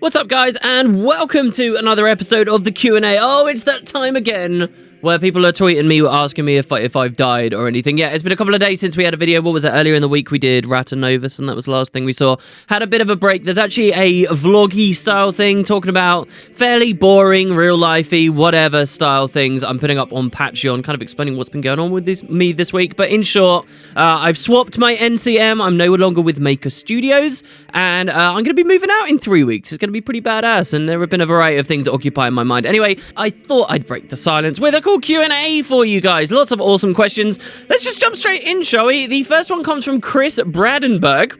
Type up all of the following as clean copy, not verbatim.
What's up, guys, and welcome to another episode of the Q&A. Oh, it's that time again where people are tweeting me, asking me if I've died or anything. Yeah, it's been a couple of days since we had a video. What was it? Earlier in the week we did Ratanovus, and that was the last thing we saw. Had a bit of a break. There's actually a vloggy style thing talking about fairly boring, real-lifey, whatever style things I'm putting up on Patreon, kind of explaining what's been going on with me this week. But in short, I've swapped my NCM. I'm no longer with Maker Studios, and I'm going to be moving out in 3 weeks. It's going to be pretty badass, and there have been a variety of things occupying my mind. Anyway, I thought I'd break the silence with a cool Q&A for you guys. Lots of awesome questions. Let's just jump straight in, shall we? The first one comes from Chris Bradenberg,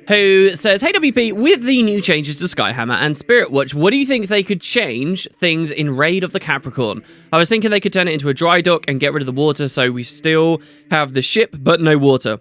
who says, "Hey WP, with the new changes to Skyhammer and Spirit Watch, what do you think they could change things in Raid of the Capricorn? I was thinking they could turn it into a dry dock and get rid of the water so we still have the ship but no water."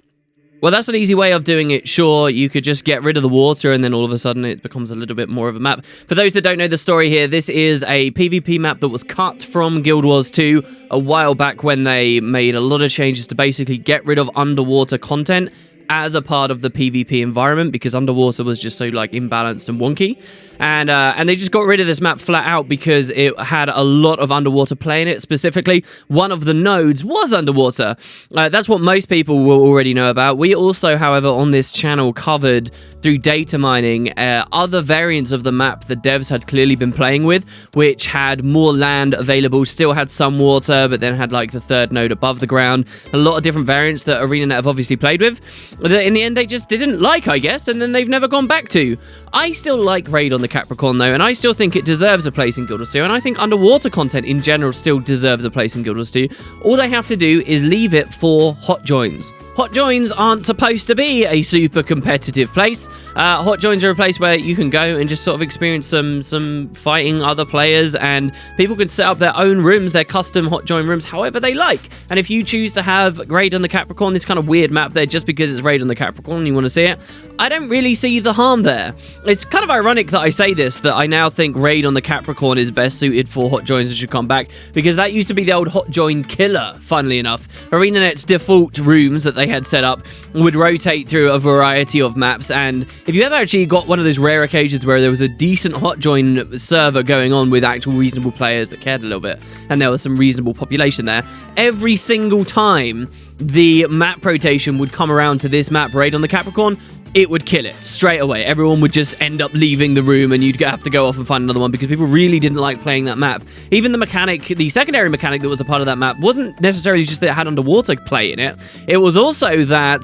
Well, that's an easy way of doing it. Sure, you could just get rid of the water and then all of a sudden it becomes a little bit more of a map. For those that don't know the story here, this is a PvP map that was cut from Guild Wars 2 a while back when they made a lot of changes to basically get rid of underwater content as a part of the PvP environment, because underwater was just so like imbalanced and wonky, and they just got rid of this map flat out because it had a lot of underwater play in it. Specifically, one of the nodes was underwater. That's what most people will already know about. We also, however, on this channel covered through data mining other variants of the map the devs had clearly been playing with, which had more land available, still had some water, but then had like the third node above the ground. A lot of different variants that ArenaNet have obviously played with. In the end, they just didn't like, I guess, and then they've never gone back to. I still like Raid on the Capricorn, though, and I still think it deserves a place in Guild Wars 2, and I think underwater content in general still deserves a place in Guild Wars 2. All they have to do is leave it for hot joins. Hot joins aren't supposed to be a super competitive place. Hot joins are a place where you can go and just sort of experience some fighting other players, and people can set up their own rooms, their custom hot join rooms, however they like. And if you choose to have Raid on the Capricorn, this kind of weird map there, just because it's Raid on the Capricorn and you want to see it, I don't really see the harm there. It's kind of ironic that I say this, that I now think Raid on the Capricorn is best suited for hot joins that should come back, because that used to be the old hot join killer, funnily enough. ArenaNet's default rooms that they had set up would rotate through a variety of maps, and if you ever actually got one of those rare occasions where there was a decent hot join server going on with actual reasonable players that cared a little bit, and there was some reasonable population there, every single time the map rotation would come around to this map, Raid on the Capricorn, it would kill it straight away. Everyone would just end up leaving the room and you'd have to go off and find another one because people really didn't like playing that map. Even the mechanic, the secondary mechanic that was a part of that map, wasn't necessarily just that it had underwater play in it. It was also that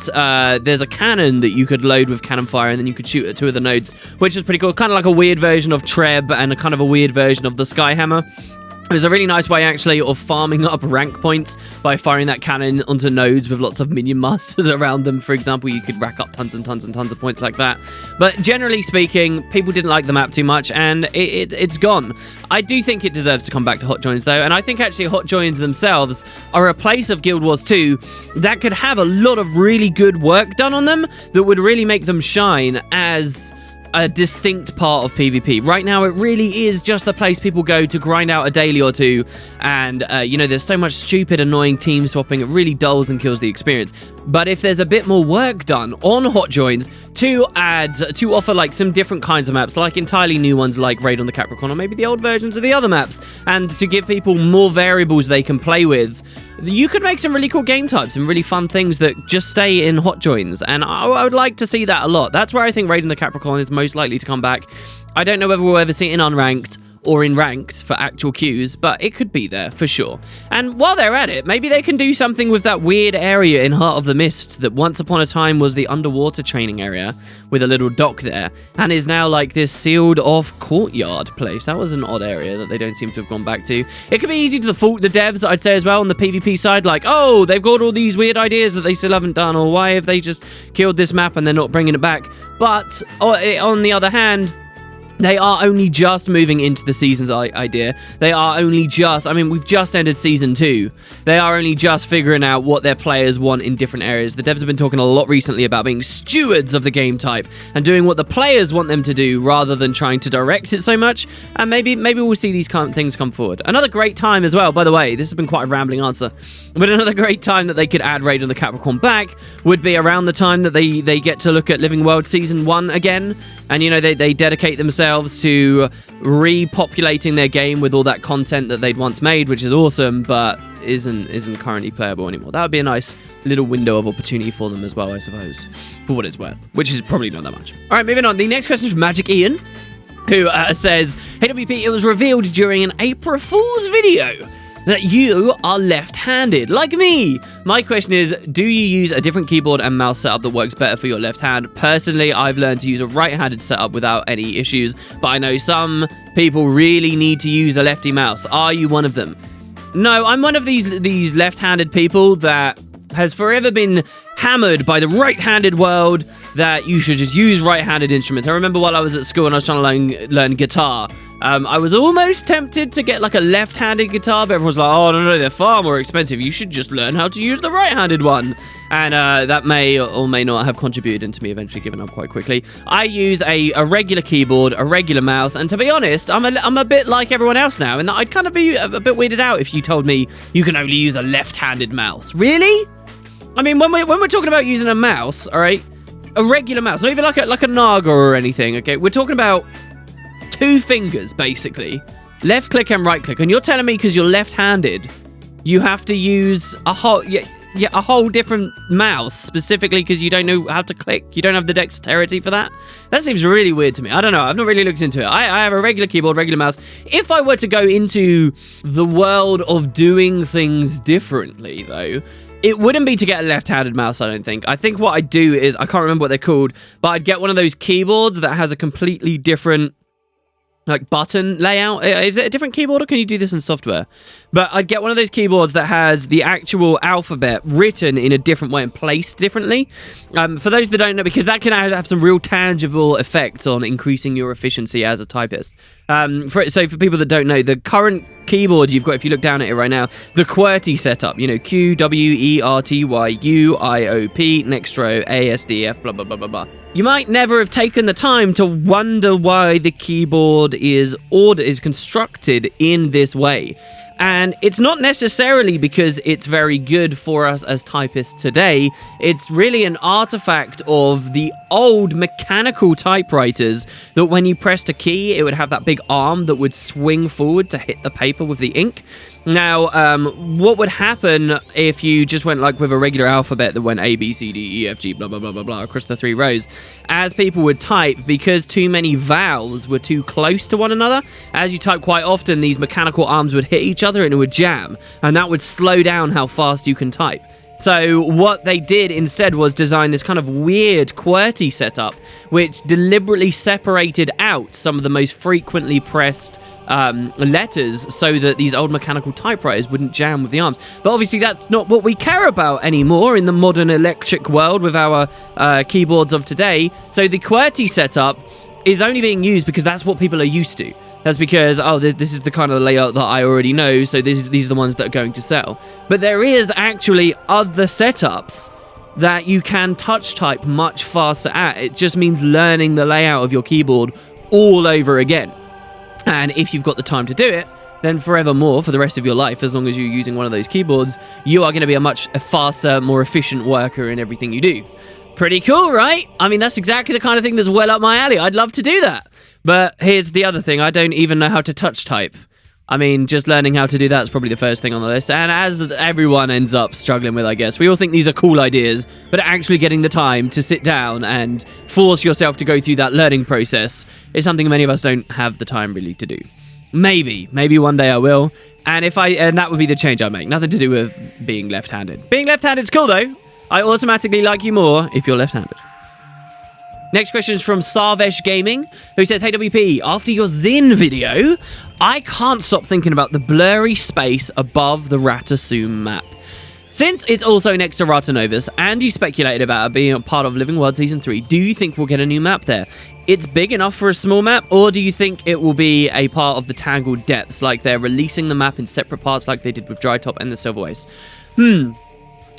there's a cannon that you could load with cannon fire and then you could shoot at two of the nodes, which is pretty cool. Kind of like a weird version of Treb and a kind of a weird version of the Skyhammer. It was a really nice way, actually, of farming up rank points by firing that cannon onto nodes with lots of minion masters around them. For example, you could rack up tons and tons and tons of points like that. But generally speaking, people didn't like the map too much, and it's gone. I do think it deserves to come back to hot joins, though, and I think actually hot joins themselves are a place of Guild Wars 2 that could have a lot of really good work done on them that would really make them shine as a distinct part of PvP. Right now, it really is just the place people go to grind out a daily or two, and you know, there's so much stupid, annoying team swapping, it really dulls and kills the experience. But if there's a bit more work done on hot joins to offer like some different kinds of maps, like entirely new ones like Raid on the Capricorn, or maybe the old versions of the other maps, and to give people more variables they can play with, you could make some really cool game types and really fun things that just stay in hot joins, and I would like to see that a lot. That's where I think Raid on the Capricorn is most likely to come back. I don't know whether we'll ever see it in unranked or in ranked for actual queues, but it could be there for sure. And while they're at it, maybe they can do something with that weird area in Heart of the Mist that once upon a time was the underwater training area with a little dock there, and is now like this sealed off courtyard place. That was an odd area that they don't seem to have gone back to. It could be easy to fault the devs, I'd say, as well, on the PvP side, like, oh, they've got all these weird ideas that they still haven't done, or why have they just killed this map and they're not bringing it back? But on the other hand, they are only just moving into the season's idea. They are only just, I mean, we've just ended season 2. They are only just figuring out what their players want in different areas. The devs have been talking a lot recently about being stewards of the game type and doing what the players want them to do rather than trying to direct it so much. And maybe we'll see these kind of things come forward. Another great time as well, by the way, this has been quite a rambling answer, but another great time that they could add Raid on the Capricorn back would be around the time that they get to look at Living World Season 1 again. and you know they dedicate themselves to repopulating their game with all that content that they'd once made, which is awesome, but isn't currently playable anymore. That would be a nice little window of opportunity for them as well, I suppose, for what it's worth, which is probably not that much. All right, moving on. The next question is from Magic Ian, who says, "Hey WP, it was revealed during an April Fool's video that you are left-handed, like me. My question is, do you use a different keyboard and mouse setup that works better for your left hand? Personally, I've learned to use a right-handed setup without any issues, but I know some people really need to use a lefty mouse. Are you one of them?" No, I'm one of these left-handed people that has forever been hammered by the right-handed world that you should just use right-handed instruments. I remember while I was at school and I was trying to learn guitar, I was almost tempted to get like a left-handed guitar, but everyone was like, "Oh, no, they're far more expensive. You should just learn how to use the right-handed one." And that may or may not have contributed into me eventually giving up quite quickly. I use a regular keyboard, a regular mouse, and to be honest, I'm a bit like everyone else now, in that I'd kind of be a bit weirded out if you told me you can only use a left-handed mouse. Really? I mean, when we're talking about using a mouse, all right, a regular mouse, not even like a Naga or anything, okay? We're talking about 2 fingers, basically. Left click and right click. And you're telling me because you're left-handed, you have to use a whole different mouse, specifically because you don't know how to click? You don't have the dexterity for that? That seems really weird to me. I don't know. I've not really looked into it. I have a regular keyboard, regular mouse. If I were to go into the world of doing things differently, though, it wouldn't be to get a left-handed mouse, I don't think. I think what I'd do is, I can't remember what they're called, but I'd get one of those keyboards that has a completely different like button layout. Is it a different keyboard or can you do this in software? But I'd get one of those keyboards that has the actual alphabet written in a different way and placed differently. For those that don't know, because that can have some real tangible effects on increasing your efficiency as a typist. So for people that don't know, the current keyboard you've got, if you look down at it right now, the QWERTY setup, you know, QWERTYUIOP, next row, ASDF, blah, blah, blah, blah, blah. You might never have taken the time to wonder why the keyboard is constructed in this way. And it's not necessarily because it's very good for us as typists today. It's really an artifact of the old mechanical typewriters that when you pressed a key, it would have that big arm that would swing forward to hit the paper with the ink. Now, what would happen if you just went like with a regular alphabet that went A, B, C, D, E, F, G, blah, blah, blah, blah, blah, across the 3 rows? As people would type, because too many vowels were too close to one another, as you type quite often, these mechanical arms would hit each other and it would jam, and that would slow down how fast you can type. So what they did instead was design this kind of weird QWERTY setup, which deliberately separated out some of the most frequently pressed letters so that these old mechanical typewriters wouldn't jam with the arms. But obviously that's not what we care about anymore in the modern electric world with our keyboards of today. So the QWERTY setup is only being used because that's what people are used to. That's because, oh, this is the kind of layout that I already know, so these are the ones that are going to sell. But there is actually other setups that you can touch type much faster at. It just means learning the layout of your keyboard all over again. And if you've got the time to do it, then forevermore, for the rest of your life, as long as you're using one of those keyboards, you are going to be a much faster, more efficient worker in everything you do. Pretty cool, right? I mean, that's exactly the kind of thing that's well up my alley. I'd love to do that. But here's the other thing. I don't even know how to touch type. I mean, just learning how to do that is probably the first thing on the list. And as everyone ends up struggling with, I guess, we all think these are cool ideas, but actually getting the time to sit down and force yourself to go through that learning process is something many of us don't have the time really to do. Maybe one day I will. And that would be the change I make. Nothing to do with being left-handed. Being left-handed is cool though. I automatically like you more if you're left-handed. Next question is from Sarvesh Gaming, who says, "Hey WP, after your Zin video, I can't stop thinking about the blurry space above the Ratasum map. Since it's also next to Ratanovus, and you speculated about it being a part of Living World Season 3, do you think we'll get a new map there? It's big enough for a small map, or do you think it will be a part of the Tangled Depths, like they're releasing the map in separate parts like they did with Dry Top and the Silver Waste?"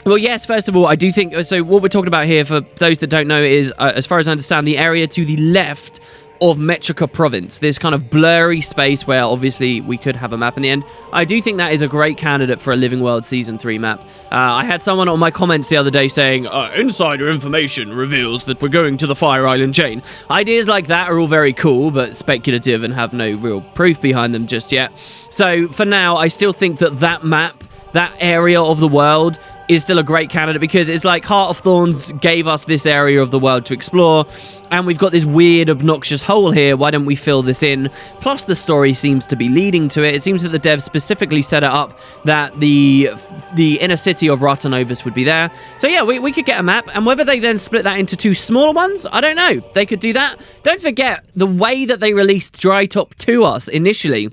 Well, yes, first of all, I do think... So what we're talking about here, for those that don't know, is, as far as I understand, the area to the left of Metrica Province, this kind of blurry space where obviously we could have a map in the end. I do think that is a great candidate for a Living World Season 3 map. I had someone on my comments the other day saying, insider information reveals that we're going to the Fire Island chain. Ideas like that are all very cool, but speculative and have no real proof behind them just yet. So for now, I still think that map, that area of the world, is still a great candidate because it's like Heart of Thorns gave us this area of the world to explore, and we've got this weird, obnoxious hole here. Why don't we fill this in? Plus, the story seems to be leading to it. It seems that the devs specifically set it up that the inner city of Ratanovus would be there. So yeah, we could get a map, and whether they then split that into 2 smaller ones, I don't know. They could do that. Don't forget, the way that they released Dry Top to us initially,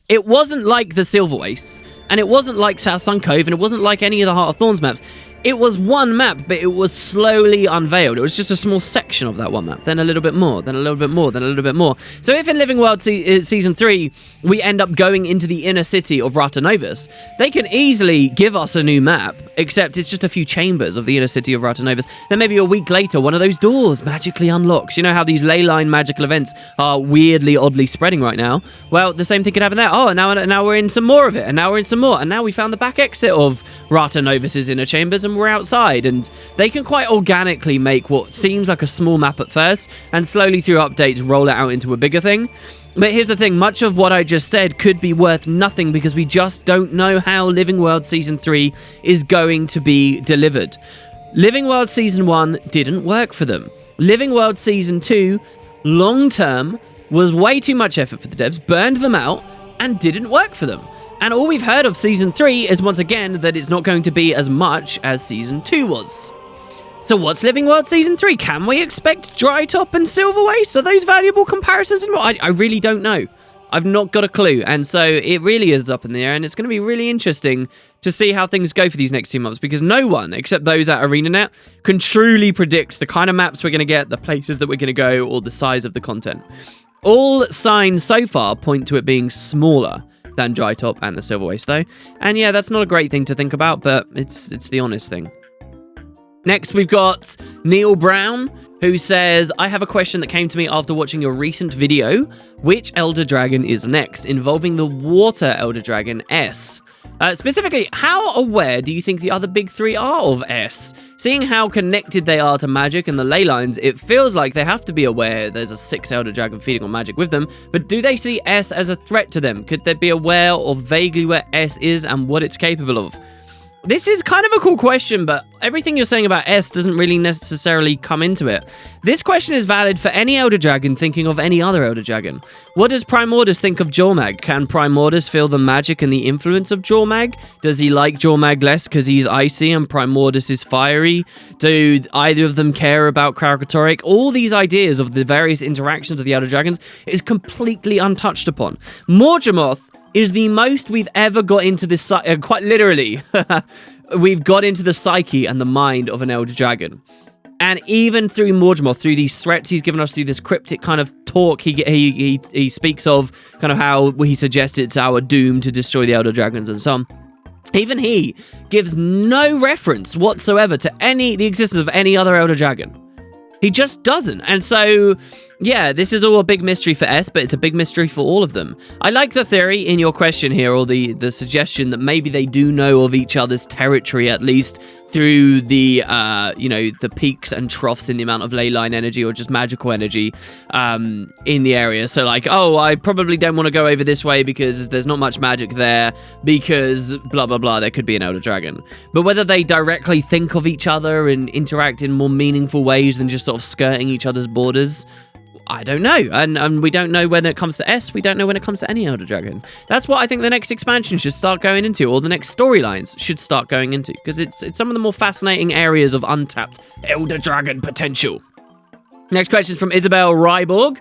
it wasn't like the Silver Wastes, and it wasn't like South Sun Cove, and it wasn't like any of the Heart of Thorns maps. It was one map, but it was slowly unveiled. It was just a small section of that one map, then a little bit more, then a little bit more, then a little bit more. So if in Living World Season 3, we end up going into the inner city of Ratanovus, they can easily give us a new map, except it's just a few chambers of the inner city of Ratanovus. Then maybe a week later, one of those doors magically unlocks. You know how these ley line magical events are weirdly, oddly spreading right now? Well, the same thing could happen there. Oh, and now we're in some more of it, and now we're in some more, and now we found the back exit of Ratanovus's inner chambers, and we're outside. And they can quite organically make what seems like a small map at first, and slowly through updates roll it out into a bigger thing. But here's the thing, much of what I just said could be worth nothing because we just don't know how Living World Season 3 is going to be delivered. Living World Season 1 didn't work for them. Living World Season 2, long term, was way too much effort for the devs, burned them out, and didn't work for them. And all we've heard of Season 3 is once again that it's not going to be as much as Season 2 was. So what's Living World Season 3? Can we expect Dry Top and Silver Waste? Are those valuable comparisons? And I really don't know. I've not got a clue. And so it really is up in the air, and it's going to be really interesting to see how things go for these next 2 months, because no one, except those at ArenaNet, can truly predict the kind of maps we're going to get, the places that we're going to go, or the size of the content. All signs so far point to it being smaller than Dry Top and the Silver Waste, though. And yeah, that's not a great thing to think about, but it's the honest thing. Next, we've got Neil Brown, who says, I have a question that came to me after watching your recent video. Which Elder Dragon is next, involving the Water Elder Dragon S? Specifically, how aware do you think the other big 3 are of S? Seeing how connected they are to magic and the ley lines, it feels like they have to be aware there's a 6th Elder Dragon feeding on magic with them, but do they see S as a threat to them? Could they be aware of vaguely where S is and what it's capable of? This is kind of a cool question, but everything you're saying about S doesn't really necessarily come into it. This question is valid for any Elder Dragon thinking of any other Elder Dragon. What does Primordus think of Jormag? Can Primordus feel the magic and the influence of Jormag? Does he like Jormag less because he's icy and Primordus is fiery? Do either of them care about Kralkatorrik? All these ideas of the various interactions of the Elder Dragons is completely untouched upon. Morgemoth is the most we've ever got into this, quite literally, we've got into the psyche and the mind of an Elder Dragon. And even through Morgemoth, through these threats he's given us, through this cryptic kind of talk he speaks of, kind of how he suggests it's our doom to destroy the Elder Dragons and so on. Even he gives no reference whatsoever to the existence of any other Elder Dragon. He just doesn't. And so, yeah, this is all a big mystery for S, but it's a big mystery for all of them. I like the theory in your question here, or the suggestion that maybe they do know of each other's territory, at least through the, the peaks and troughs in the amount of ley line energy or just magical energy in the area. So like, oh, I probably don't want to go over this way because there's not much magic there because blah, blah, blah, there could be an Elder Dragon. But whether they directly think of each other and interact in more meaningful ways than just sort of skirting each other's borders, I don't know. And we don't know when it comes to S, we don't know when it comes to any Elder Dragon. That's what I think the next expansion should start going into, or the next storylines should start going into, because it's some of the more fascinating areas of untapped Elder Dragon potential. Next question is from Isabel Ryborg,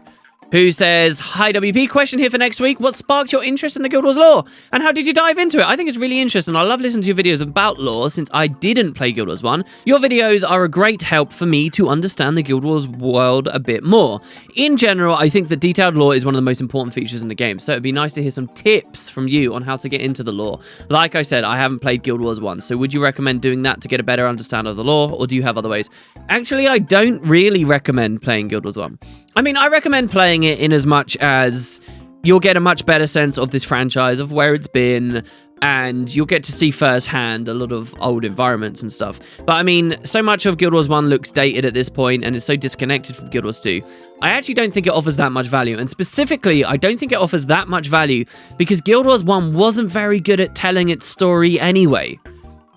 who says, hi WP, question here for next week. What sparked your interest in the Guild Wars lore? And how did you dive into it? I think it's really interesting. I love listening to your videos about lore since I didn't play Guild Wars 1. Your videos are a great help for me to understand the Guild Wars world a bit more. In general, I think that detailed lore is one of the most important features in the game, so it'd be nice to hear some tips from you on how to get into the lore. Like I said, I haven't played Guild Wars 1, so would you recommend doing that to get a better understanding of the lore, or do you have other ways? Actually, I don't really recommend playing Guild Wars 1. I mean, I recommend playing it in as much as you'll get a much better sense of this franchise, of where it's been, and you'll get to see firsthand a lot of old environments and stuff. But I mean, so much of Guild Wars 1 looks dated at this point and is so disconnected from Guild Wars 2. I actually don't think it offers that much value. And specifically, I don't think it offers that much value because Guild Wars 1 wasn't very good at telling its story anyway.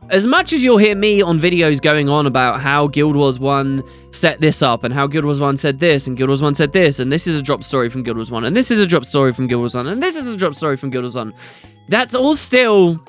As much as you'll hear me on videos going on about how Guild Wars 1 set this up and how Guild Wars 1 said this and Guild Wars 1 said this and this is a drop story from Guild Wars 1 and this is a drop story from Guild Wars 1 and this is a drop story from Guild Wars 1, that's all still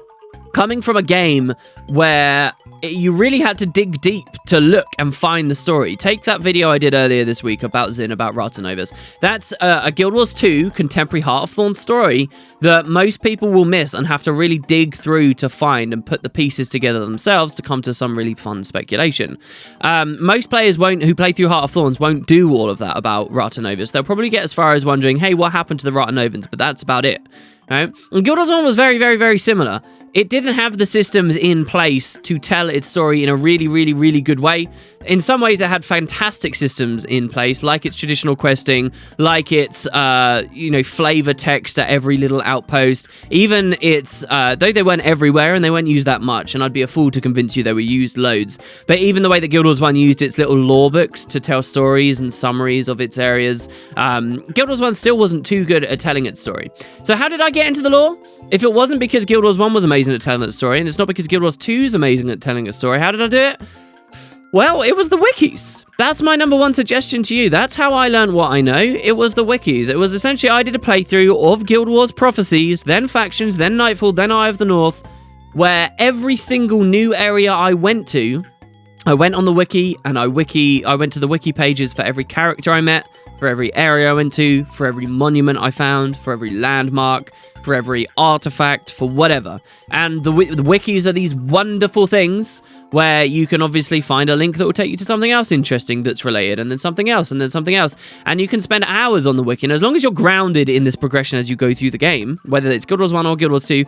coming from a game where you really had to dig deep to look and find the story. Take that video I did earlier this week about Zin, about Ratanovas. That's a Guild Wars 2 contemporary Heart of Thorn story that most people will miss and have to really dig through to find and put the pieces together themselves to come to some really fun speculation. Most players who play through Heart of Thorns won't do all of that about Ratanovas. They'll probably get as far as wondering, hey, what happened to the Ratanovans? But that's about it. Right? And Guild Wars 1 was very, very, very similar. It didn't have the systems in place to tell its story in a really, really, really good way. In some ways, it had fantastic systems in place, like its traditional questing, like its, flavor text at every little outpost. Even its, though they weren't everywhere and they weren't used that much, and I'd be a fool to convince you they were used loads. But even the way that Guild Wars 1 used its little lore books to tell stories and summaries of its areas, Guild Wars 1 still wasn't too good at telling its story. So how did I get into the lore? If it wasn't because Guild Wars 1 was amazing at telling that story, and it's not because Guild Wars 2 is amazing at telling a story, how did I do it? Well, it was the wikis. That's my number one suggestion to you. That's how I learned what I know. It was the wikis. It was essentially, I did a playthrough of Guild Wars Prophecies, then Factions, then Nightfall, then Eye of the North, where every single new area I went to, I went on the wiki, and I went to the wiki pages for every character I met, for every area I went to, for every monument I found, for every landmark, for every artifact, for whatever. And the wikis are these wonderful things where you can obviously find a link that will take you to something else interesting that's related, and then something else, and then something else. And you can spend hours on the wiki. And as long as you're grounded in this progression as you go through the game, whether it's Guild Wars 1 or Guild Wars 2,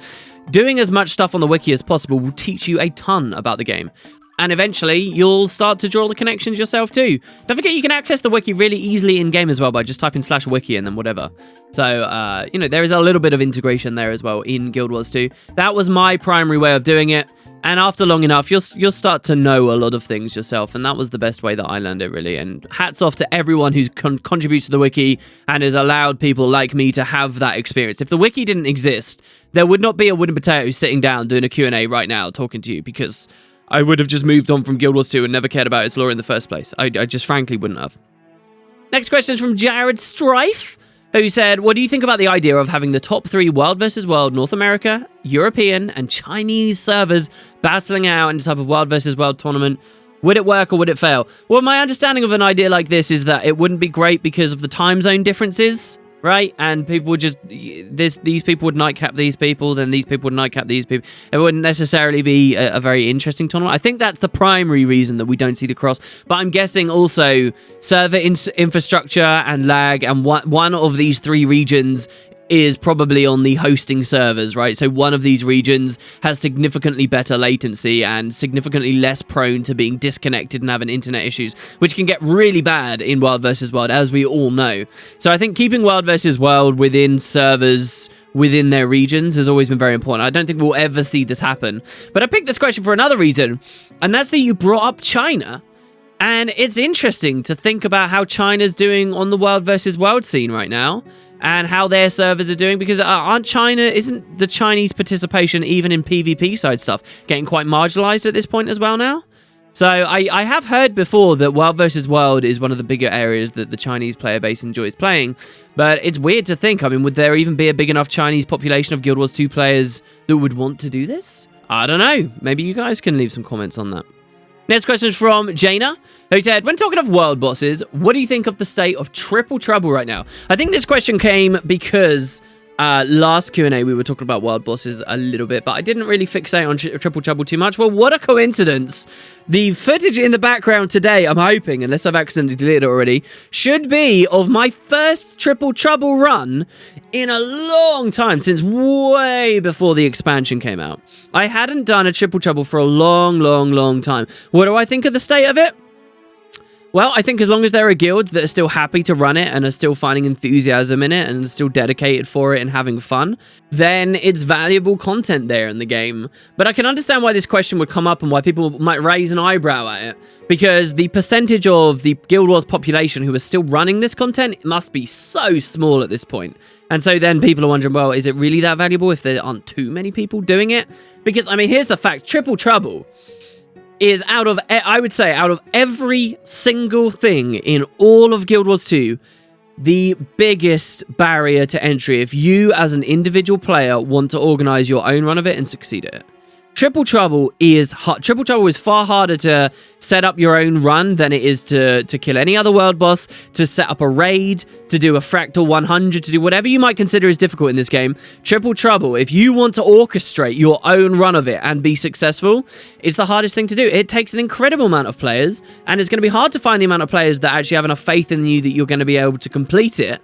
doing as much stuff on the wiki as possible will teach you a ton about the game. And eventually, you'll start to draw the connections yourself too. Don't forget, you can access the wiki really easily in-game as well by just typing /wiki and then whatever. So, there is a little bit of integration there as well in Guild Wars 2. That was my primary way of doing it. And after long enough, you'll start to know a lot of things yourself. And that was the best way that I learned it, really. And hats off to everyone who's contributes to the wiki and has allowed people like me to have that experience. If the wiki didn't exist, there would not be a wooden potato sitting down doing a Q&A right now talking to you, because I would have just moved on from Guild Wars 2 and never cared about its lore in the first place. I just frankly wouldn't have. Next question is from Jared Strife, who said, what do you think about the idea of having the top 3 World vs. World North America, European, and Chinese servers battling out in a type of World vs. World tournament? Would it work or would it fail? Well, my understanding of an idea like this is that it wouldn't be great because of the time zone differences, right? And people would just, these people would nightcap these people, then these people would nightcap these people. It wouldn't necessarily be a very interesting tournament. I think that's the primary reason that we don't see the cross. But I'm guessing also server infrastructure and lag, and one of these 3 regions is probably on the hosting servers, right? So one of these regions has significantly better latency and significantly less prone to being disconnected and having internet issues, which can get really bad in World vs. World, as we all know. So I think keeping World vs. World within servers within their regions has always been very important. I don't think we'll ever see this happen. But I picked this question for another reason, and that's that you brought up China. And it's interesting to think about how China's doing on the World vs. World scene right now, and how their servers are doing, because isn't the Chinese participation even in PvP side stuff getting quite marginalized at this point as well now? So I have heard before that World vs. World is one of the bigger areas that the Chinese player base enjoys playing, but it's weird to think, I mean, would there even be a big enough Chinese population of Guild Wars 2 players that would want to do this? I don't know. Maybe you guys can leave some comments on that. Next question is from Jaina, who said, when talking of world bosses, what do you think of the state of Triple Trouble right now? I think this question came because last Q&A we were talking about world bosses a little bit, but I didn't really fixate on Triple Trouble too much. Well, what a coincidence. The footage in the background today, I'm hoping, unless I've accidentally deleted it already, should be of my first Triple Trouble run in a long time, since way before the expansion came out. I hadn't done a Triple Trouble for a long, long, long time. What do I think of the state of it? Well, I think as long as there are guilds that are still happy to run it and are still finding enthusiasm in it and still dedicated for it and having fun, then it's valuable content there in the game. But I can understand why this question would come up and why people might raise an eyebrow at it, because the percentage of the Guild Wars population who are still running this content must be so small at this point. And so then people are wondering, well, is it really that valuable if there aren't too many people doing it? Because, I mean, here's the fact. Triple Trouble is I would say, out of every single thing in all of Guild Wars 2, the biggest barrier to entry if you, as an individual player, want to organize your own run of it and succeed at it. Triple Trouble is far harder to set up your own run than it is to kill any other world boss, to set up a raid, to do a Fractal 100, to do whatever you might consider is difficult in this game. Triple Trouble, if you want to orchestrate your own run of it and be successful, it's the hardest thing to do. It takes an incredible amount of players, and it's going to be hard to find the amount of players that actually have enough faith in you that you're going to be able to complete it,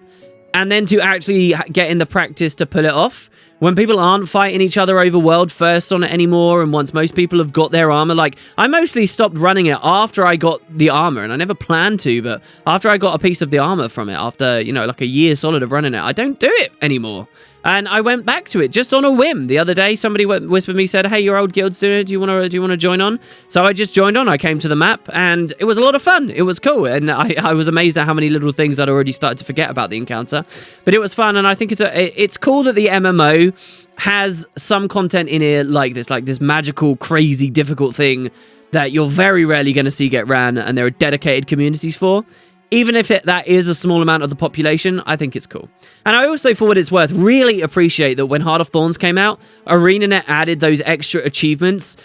and then to actually get in the practice to pull it off. When people aren't fighting each other over world first on it anymore, and once most people have got their armor, like, I mostly stopped running it after I got the armor, and I never planned to, but after I got a piece of the armor from it, after, you know, like a year solid of running it, I don't do it anymore. And I went back to it just on a whim. The other day, somebody whispered me, said, hey, your old guild's doing it. Do you want to join on? So I just joined on. I came to the map, and it was a lot of fun. It was cool. And I was amazed at how many little things I'd already started to forget about the encounter. But it was fun, and I think it's cool that the MMO has some content in it like this magical, crazy, difficult thing that you're very rarely going to see get ran, and there are dedicated communities for. Even if that is a small amount of the population, I think it's cool. And I also, for what it's worth, really appreciate that when Heart of Thorns came out, ArenaNet added those extra achievements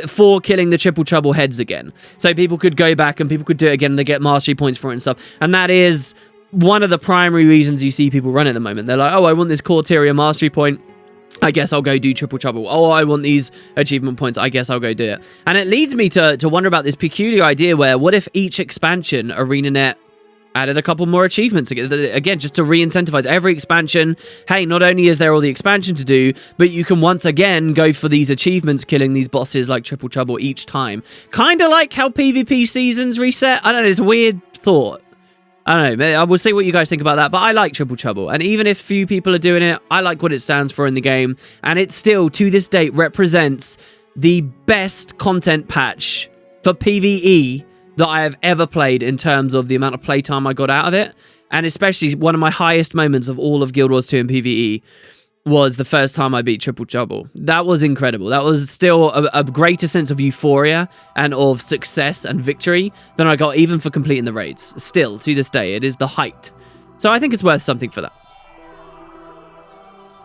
for killing the Triple Trouble heads again. So people could go back and people could do it again, and they get mastery points for it and stuff. And that is one of the primary reasons you see people run at the moment. They're like, oh, I want this Corteria mastery point. I guess I'll go do Triple Trouble. Oh, I want these achievement points. I guess I'll go do it. And it leads me to wonder about this peculiar idea where, what if each expansion, ArenaNet added a couple more achievements? Again, just to re-incentivize every expansion. Hey, not only is there all the expansion to do, but you can once again go for these achievements, killing these bosses like Triple Trouble each time. Kind of like how PvP seasons reset. I don't know, it's a weird thought. I don't know, I will see what you guys think about that, but I like Triple Trouble, and even if few people are doing it, I like what it stands for in the game, and it still, to this date, represents the best content patch for PvE that I have ever played in terms of the amount of playtime I got out of it, and especially one of my highest moments of all of Guild Wars 2 in PvE was the first time I beat Triple Trouble. That was incredible. That was still a greater sense of euphoria and of success and victory than I got even for completing the raids. Still, to this day, it is the height. So I think it's worth something for that.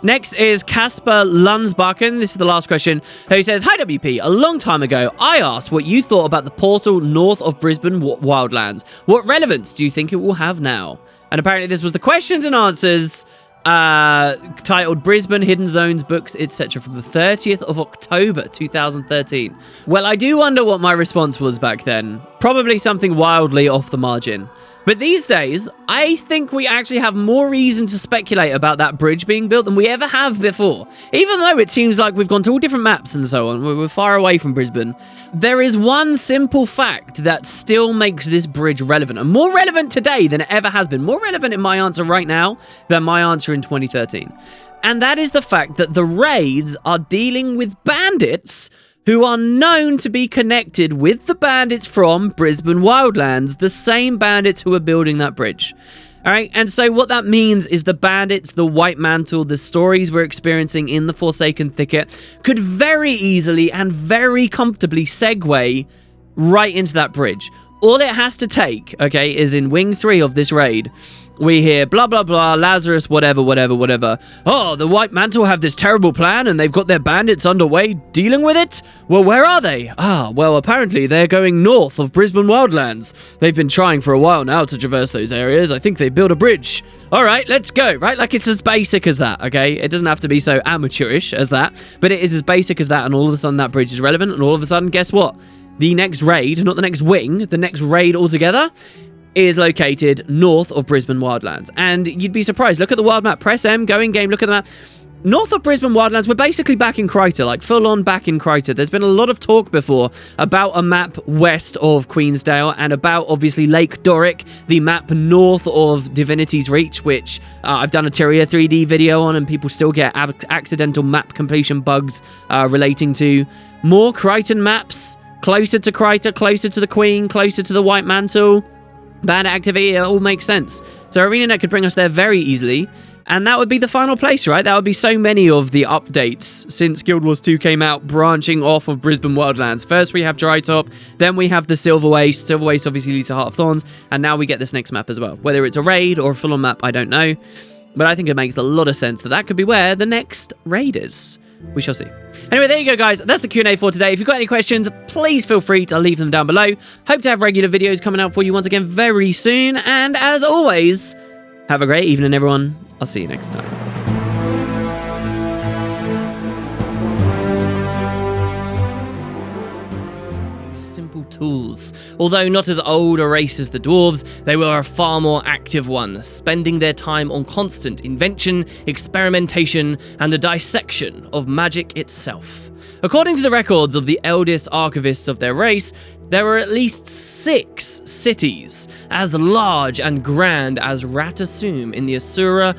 Next is Casper Lunsbakken. This is the last question. Who says, hi WP, a long time ago, I asked what you thought about the portal north of Brisbane Wildlands. What relevance do you think it will have now? And apparently this was the questions and answers titled Brisbane Hidden Zones Books, etc. from the 30th of October 2013. Well, I do wonder what my response was back then. Probably something wildly off the margin. But these days, I think we actually have more reason to speculate about that bridge being built than we ever have before. Even though it seems like we've gone to all different maps and so on, we're far away from Brisbane, there is one simple fact that still makes this bridge relevant, and more relevant today than it ever has been. More relevant in my answer right now than my answer in 2013. And that is the fact that the raids are dealing with bandits who are known to be connected with the bandits from Brisbane Wildlands, the same bandits who are building that bridge. All right, and so what that means is the bandits, the White Mantle, the stories we're experiencing in the Forsaken Thicket could very easily and very comfortably segue right into that bridge. All it has to take, okay, is in Wing 3 of this raid, we hear blah, blah, blah, Lazarus, whatever, whatever, whatever. Oh, the White Mantle have this terrible plan and they've got their bandits underway dealing with it? Well, where are they? Ah, well, apparently they're going north of Brisbane Wildlands. They've been trying for a while now to traverse those areas. I think they built a bridge. All right, let's go, right? Like, it's as basic as that, okay? It doesn't have to be so amateurish as that, but it is as basic as that, and all of a sudden that bridge is relevant, and all of a sudden, guess what? The next raid, not the next wing, the next raid altogether, is located north of Brisbane Wildlands. And you'd be surprised. Look at the wild map. Press M, go in game, look at the map. north of Brisbane Wildlands, we're basically back in Kryta, like full on back in Kryta. There's been a lot of talk before about a map west of Queensdale and about obviously Lake Doric, the map north of Divinity's Reach, which I've done a Tyria 3D video on, and people still get accidental map completion bugs relating to more Krytan maps, closer to Kryta, closer to the Queen, closer to the White Mantle. Bandit activity, it all makes sense. So ArenaNet could bring us there very easily. And that would be the final place, right? That would be so many of the updates since Guild Wars 2 came out, branching off of Brisbane Wildlands. First, we have Drytop, then we have the Silver Waste. Silver Waste obviously leads to Heart of Thorns, and now we get this next map as well. Whether it's a raid or a full-on map, I don't know. But I think it makes a lot of sense that that could be where the next raid is. We shall see. Anyway, there you go, guys. That's the Q&A for today. If you've got any questions, please feel free to leave them down below. Hope to have regular videos coming out for you once again very soon. And as always, have a great evening, everyone. I'll see you next time. Simple tools. Although not as old a race as the dwarves, they were a far more active one, spending their time on constant invention, experimentation, and the dissection of magic itself. According to the records of the eldest archivists of their race, there were at least 6 cities as large and grand as Ratasum in the Asura